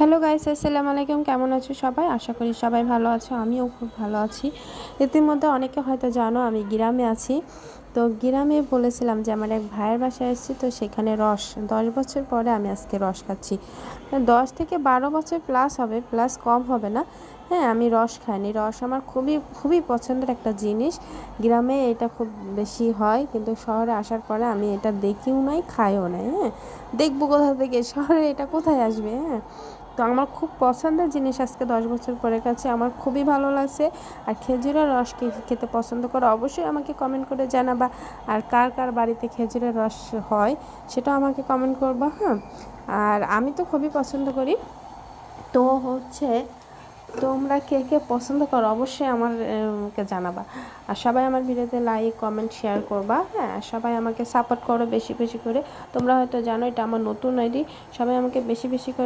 Hello guys, আসসালামু আলাইকুম। কেমন আছো সবাই? আশা করি সবাই ভালো আছো। আমিও খুব ভালো আছি। ইতিমধ্যে অনেকে হয়তো জানো আমি গ্রামে আছি। তো গ্রামে বলেছিলাম যে আমার এক ভাইয়ের বাসায় এসেছি, তো সেখানে 10 বছর পরে আমি আজকে রস খাচ্ছি। 10 থেকে 12 বছর প্লাস হবে, প্লাস কম হবে না। হ্যাঁ, আমি রস খাইনি। রস আমার খুবই খুবই পছন্দের একটা জিনিস। গ্রামে এটা খুব বেশি হয়, কিন্তু শহরে আসার পরে আমি এটা দেখিও নাই, খাইও নাই। হ্যাঁ, দেখবো কোথা থেকে, শহরে এটা কোথায় আসবে? হ্যাঁ, তো আমার খুব পছন্দের জিনিস আজকে 10 বছর পরে কাছে আমার খুবই ভালো লাগছে। আর খেজুরের রস খেতে পছন্দ করো অবশ্যই আমাকে কমেন্ট করে জানাবা। আর কার কার বাড়িতে খেজুরের রস হয় সেটাও আমাকে কমেন্ট করবা। হ্যাঁ, আর আমি তো খুবই পছন্দ করি। তো হচ্ছে তোমরা কে কে পছন্দ করো অবশ্যই আমাকে জানাবা। আর সবাই আমার ভিডিওতে লাইক কমেন্ট শেয়ার করবা। হ্যাঁ, সবাই আমাকে সাপোর্ট করো বেশি বেশি করে। তোমরা হয়তো জানো এটা আমার নতুন আইডি, সবাই আমাকে বেশি বেশি করে